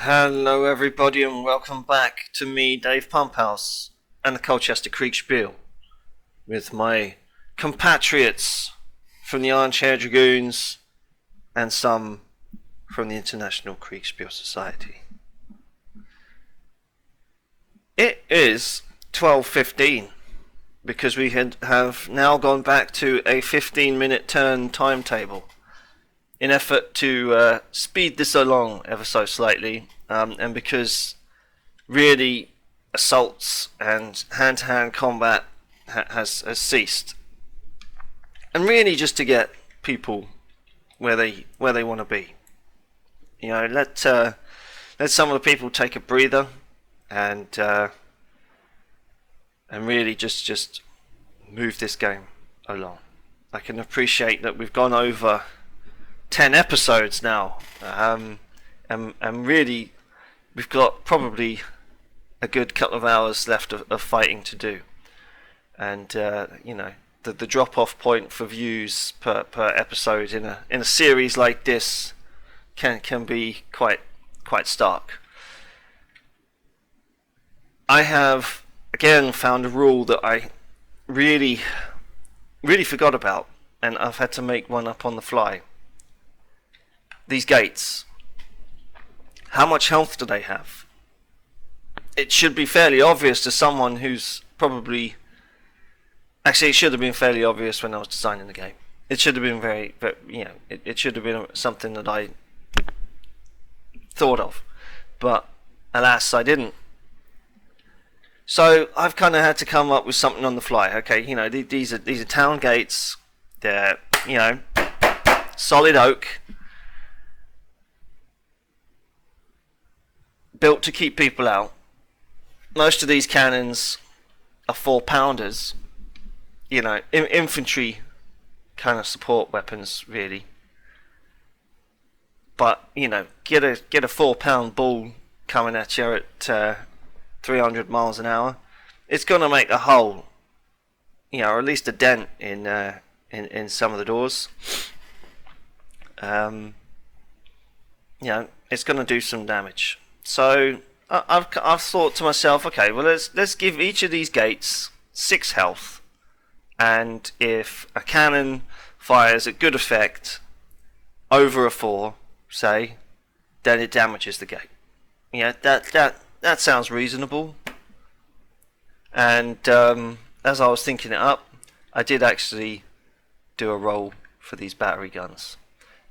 Hello everybody and welcome back to me, Dave Pumphouse, and the Colchester Kriegsspiel, with my compatriots from the Armchair Dragoons and some from the International Kriegsspiel Society. It is 12:15 because we have now gone back to a 15-minute turn timetable in effort to speed this along ever so slightly, and because really assaults and hand-to-hand combat has ceased, and really just to get people where they want to be. You know, let some of the people take a breather and really just move this game along. I can appreciate that we've gone over 10 episodes now, and really we've got probably a good couple of hours left of fighting to do, and you know, the drop off point for views per episode in a series like this can be quite stark. I have again found a rule that I really forgot about, and I've had to make one up on the fly. These gates, how much health do they have? It should be fairly obvious to someone who's probably... Actually, it should have been fairly obvious when I was designing the game. It should have been it should have been something that I thought of. But, alas, I didn't. So, I've kind of had to come up with something on the fly. Okay, you know, these are town gates. They're, you know, solid oak, built to keep people out. Most of these cannons are 4-pounders, you know, infantry kind of support weapons, really. But you know, get a 4-pound ball coming at you at 300 miles an hour, it's going to make a hole, you know, or at least a dent in some of the doors. You know, it's going to do some damage. So I've thought to myself, okay, well let's give each of these gates 6 health, and if a cannon fires at good effect over a 4, say, then it damages the gate. Yeah, that sounds reasonable. And as I was thinking it up, I did actually do a roll for these battery guns.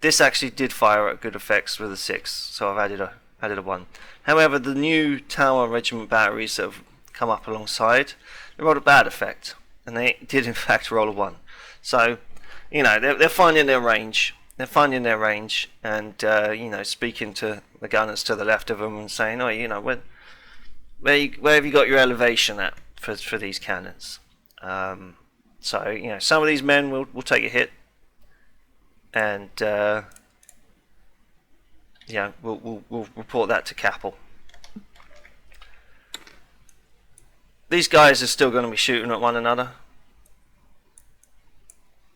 This actually did fire at good effects with a 6, so I've added a 1. However, the new Tower Regiment batteries that have come up alongside, they rolled a bad effect, and they did in fact roll a 1. So, you know, they're finding their range. They're finding their range, and you know, speaking to the gunners to the left of them and saying, "Oh, you know, where have you got your elevation at for these cannons?" So, you know, some of these men will take a hit, and yeah, we'll report that to Capel. These guys are still going to be shooting at one another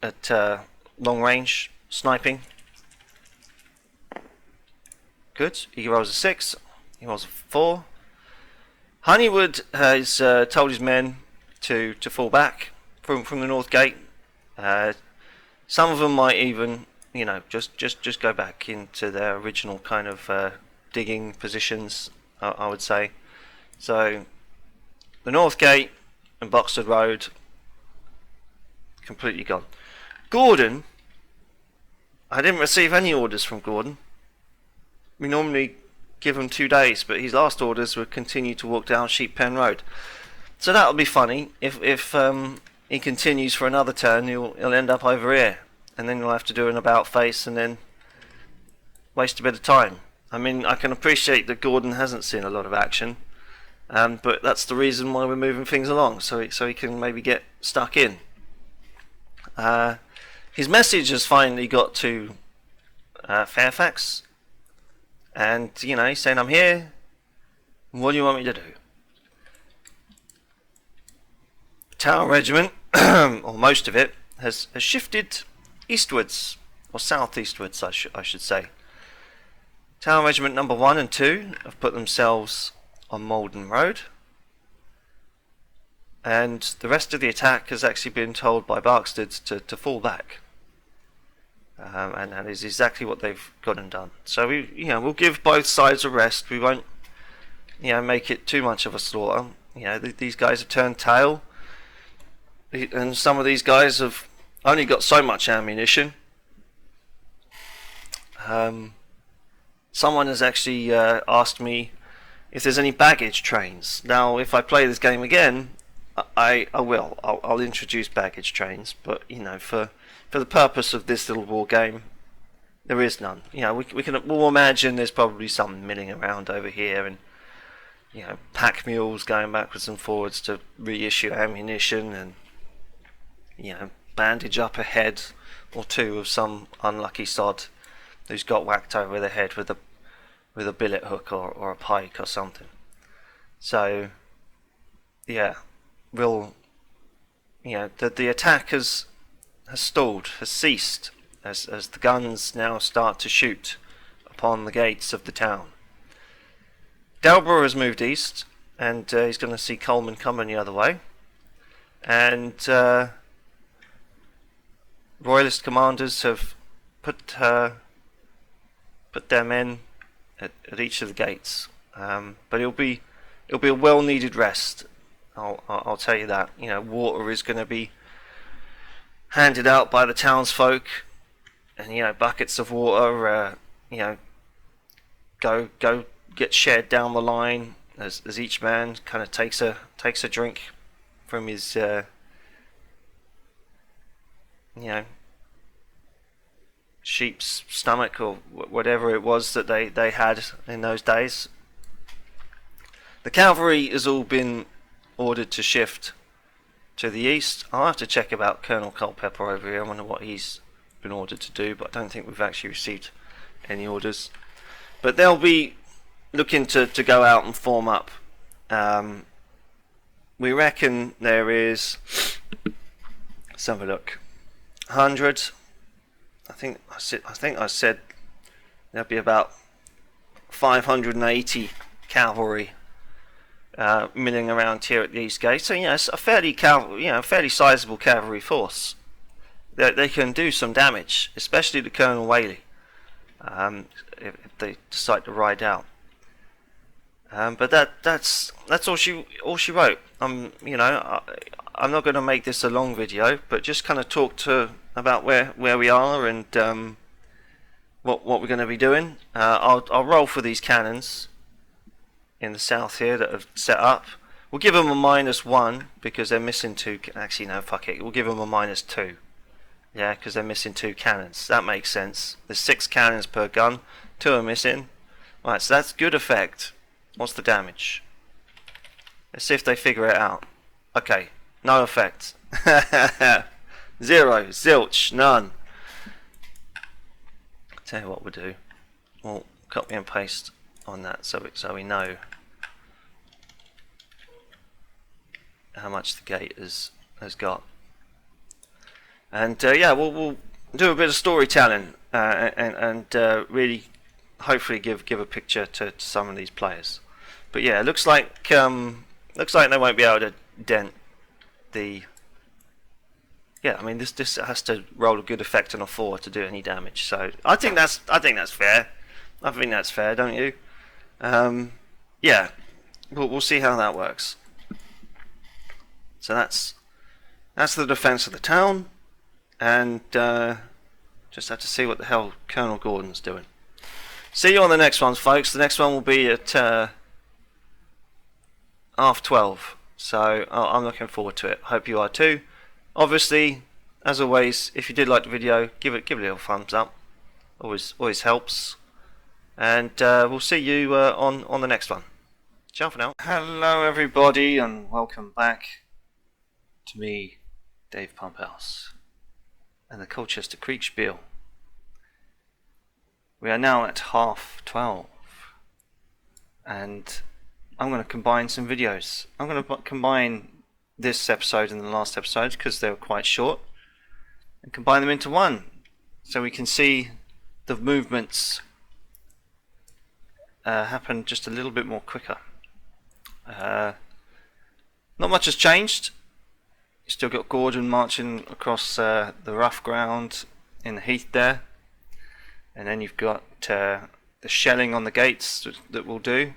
at long range sniping. Good. He rolls a 6. He rolls a 4. Honeywood has told his men to fall back from the north gate. Some of them might even, you know, just go back into their original kind of digging positions, I would say. So the north gate and Boxford Road completely gone. Gourdon, I didn't receive any orders from Gourdon. We normally give him 2 days, but his last orders were continue to walk down Sheep Pen Road. So that'll be funny. If he continues for another turn, he'll end up over here, and then you'll have to do an about face and then waste a bit of time. I mean, I can appreciate that Gourdon hasn't seen a lot of action, but that's the reason why we're moving things along, so he can maybe get stuck in. His message has finally got to Fairfax, and you know, he's saying, "I'm here. What do you want me to do?" Tower Regiment, or most of it, has shifted eastwards, or southeastwards, I should say, Tower Regiment number 1 and 2 have put themselves on Malden Road, and the rest of the attack has actually been told by Barksted to fall back, and that is exactly what they've gone and done. So we'll give both sides a rest. We won't, make it too much of a slaughter. These guys have turned tail, and some of these guys have only got so much ammunition. Someone has actually asked me if there's any baggage trains. Now, if I play this game again, I will. I'll introduce baggage trains, but for the purpose of this little war game, there is none. We'll imagine there's probably some milling around over here, and pack mules going backwards and forwards to reissue ammunition, and bandage up a head or two of some unlucky sod who's got whacked over the head with a billet hook or a pike or something. So we'll the attack has stalled, has ceased, as the guns now start to shoot upon the gates of the town. Delborough has moved east, and he's going to see Coleman coming the other way, and Royalist commanders have put their men at each of the gates, but it'll be a well-needed rest. I'll tell you that. Water is going to be handed out by the townsfolk, and buckets of water, go get shared down the line as each man kind of takes a drink from his sheep's stomach or whatever it was that they had in those days. The cavalry has all been ordered to shift to the east. I'll have to check about Colonel Culpepper over here. I wonder what he's been ordered to do, but I don't think we've actually received any orders. But they'll be looking to go out and form up. We reckon there is, let's have a look, 100. I think I said there'll be about 580 cavalry milling around here at the East Gate. So it's a fairly sizable cavalry force. They can do some damage, especially to Colonel Whaley, if they decide to ride out. But that's all she wrote. I'm not going to make this a long video, but just kind of talk about where we are and what we're going to be doing. I'll roll for these cannons in the south here that have set up. We'll give them a -1 because they're missing 2. Actually, no, fuck it. We'll give them a -2. Yeah, because they're missing 2 cannons. That makes sense. There's 6 cannons per gun. 2 are missing. Right, so that's good effect. What's the damage? Let's see if they figure it out. Okay, no effect. 0, zilch, none. Tell you what we'll do. We'll copy and paste on that so we know how much the gate has got. And we'll do a bit of storytelling and really hopefully give a picture to some of these players. But yeah, looks like they won't be able to dent the. Yeah, I mean this has to roll a good effect on a 4 to do any damage. So I think that's fair. I think that's fair, don't you? Yeah, we'll see how that works. So that's the defense of the town, and just have to see what the hell Colonel Gourdon's doing. See you on the next ones, folks. The next one will be at 12:30. So I'm looking forward to it. Hope you are too. Obviously, as always, if you did like the video, give it a little thumbs up. Always helps. And we'll see you on the next one. Ciao for now. Hello everybody, and welcome back to me, Dave Pumphouse, and the Colchester Kriegsspiel. We are now at 12:30, and I'm going to combine some videos. I'm going to combine this episode and the last episode because they were quite short, and combine them into one so we can see the movements happen just a little bit more quicker. Not much has changed. You still got Gordon marching across the rough ground in the heath there, and then you've got the shelling on the gates that will do.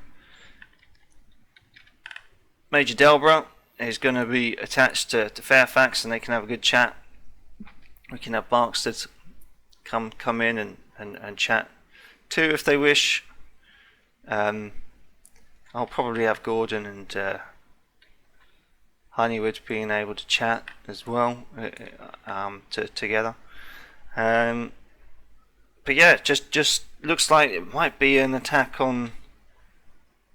Major Delborough is going to be attached to Fairfax, and they can have a good chat. We can have Barksted come in and chat too if they wish. I'll probably have Gordon and Honeywood being able to chat as well together. But yeah, just looks like it might be an attack on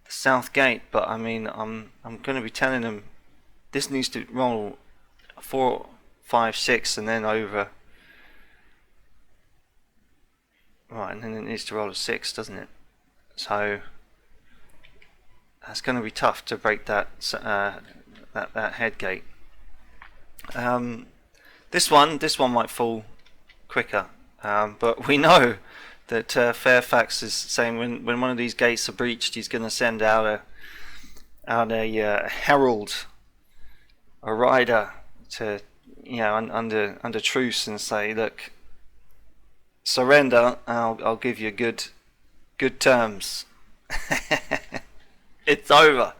the south gate. But I mean, I'm going to be telling them this needs to roll 4, 5, 6, and then over. Right, and then it needs to roll a 6, doesn't it? So that's going to be tough to break that that head gate. This one might fall quicker, but we know that Fairfax is saying when one of these gates are breached, he's going to send out a herald, a rider to under truce and say, look, surrender, I'll give you good terms. It's over.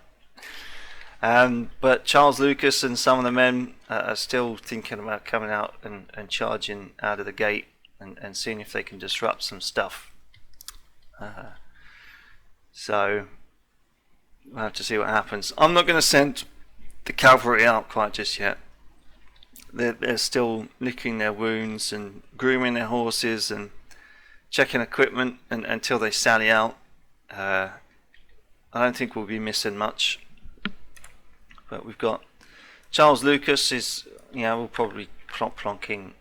But Charles Lucas and some of the men are still thinking about coming out and charging out of the gate and seeing if they can disrupt some stuff. So we'll have to see what happens. I'm not going to send the cavalry out quite just yet. They're still licking their wounds and grooming their horses and checking equipment until they sally out. I don't think we'll be missing much. But we've got Charles Lucas we'll probably plonking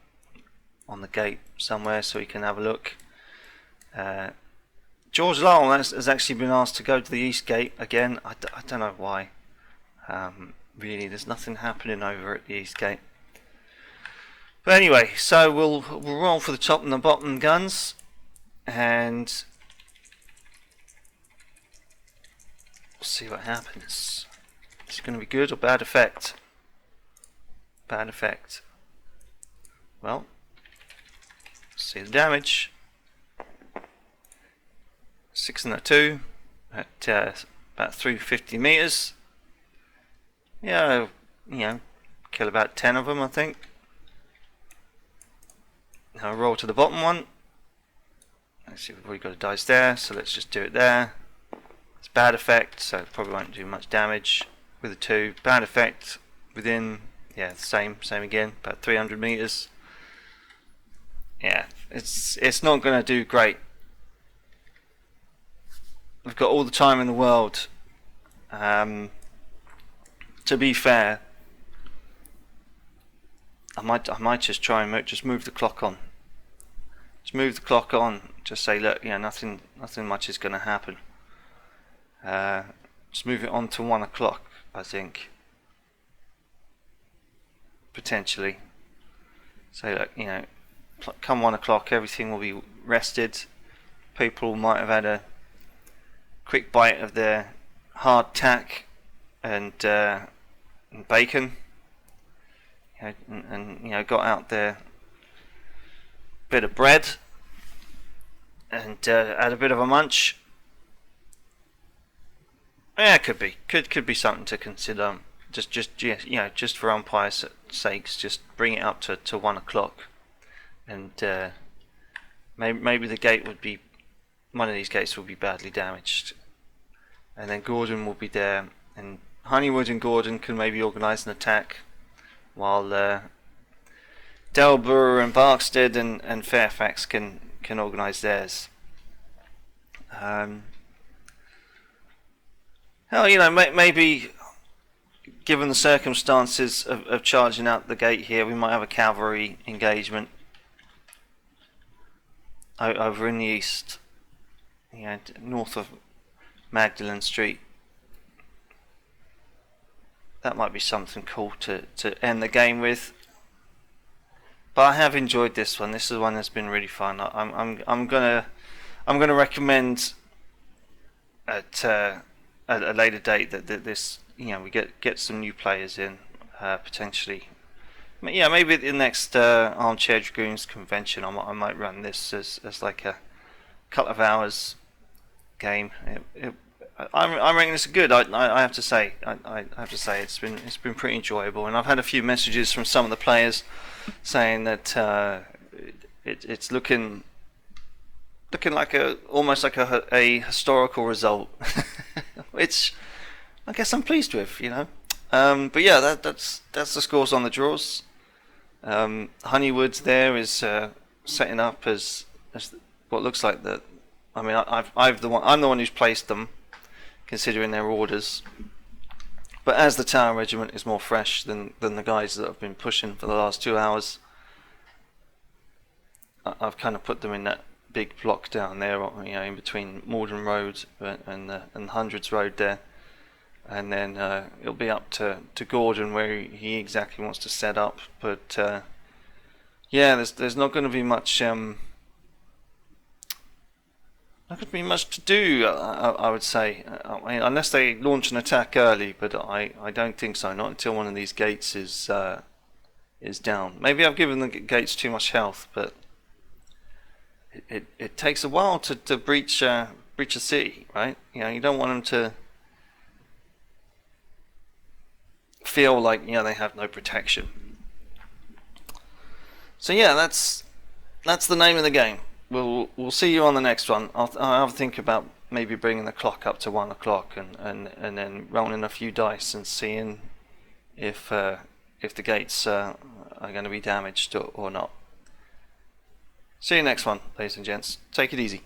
on the gate somewhere so he can have a look. George Lowell has actually been asked to go to the east gate again. I don't know why. Really, there's nothing happening over at the east gate. But anyway, so we'll roll for the top and the bottom guns, and we'll see what happens. Is it going to be good or bad effect? Bad effect. Well, see the damage. 6 and a 2 at about 350 meters. Yeah, kill about 10 of them, I think. Now roll to the bottom one. Let's see, we've already got a dice there, so let's just do it there. It's bad effect, so it probably won't do much damage with a 2. Bad effect within, same again, about 300 meters. Yeah, it's not going to do great. We've got all the time in the world. To be fair, I might just try and just move the clock on. Just move the clock on. Just say, look, nothing much is going to happen. Just move it on to 1 o'clock, I think. Potentially. Say, look, come 1 o'clock, everything will be rested. People might have had a quick bite of their hard tack and bacon. And got out their bit of bread and had a bit of a munch. Yeah, could be something to consider. Just for umpire's sakes, just bring it up to 1 o'clock, and maybe the gate would be, one of these gates will be badly damaged, and then Gordon will be there, and Honeywood and Gordon can maybe organise an attack, while Delborough and Barksted and Fairfax can organise theirs. Maybe given the circumstances of charging out the gate here, we might have a cavalry engagement over in the east, north of Magdalen Street. That might be something cool to end the game with. But I have enjoyed this one. This is one that's been really fun. I'm gonna recommend at a later date that this, we get some new players in, potentially. Yeah, maybe at the next Armchair Dragoons convention, I might run this as like a couple of hours game. I'm ranking this good. I have to say, I have to say it's been pretty enjoyable, and I've had a few messages from some of the players saying that it's looking like almost like a historical result, which I guess I'm pleased with, But yeah, that's the scores on the draws. Honeywood there is setting up as what looks like that. I mean, I'm the one who's placed them, considering their orders. But as the Tower Regiment is more fresh than the guys that have been pushing for the last 2 hours, I've kind of put them in that big block down there, in between Morden Road and Hundreds Road there. And then it'll be up to Gordon where he exactly wants to set up. But yeah, there's not going to be much to do, I would say, unless they launch an attack early. But I don't think so. Not until one of these gates is down. Maybe I've given the gates too much health, but it takes a while to breach a city, right? You don't want them to feel like they have no protection. So yeah, that's the name of the game. We'll see you on the next one. I'll have a think about maybe bringing the clock up to 1 o'clock and then rolling a few dice and seeing if the gates are going to be damaged or not. See you next one, ladies and gents. Take it easy.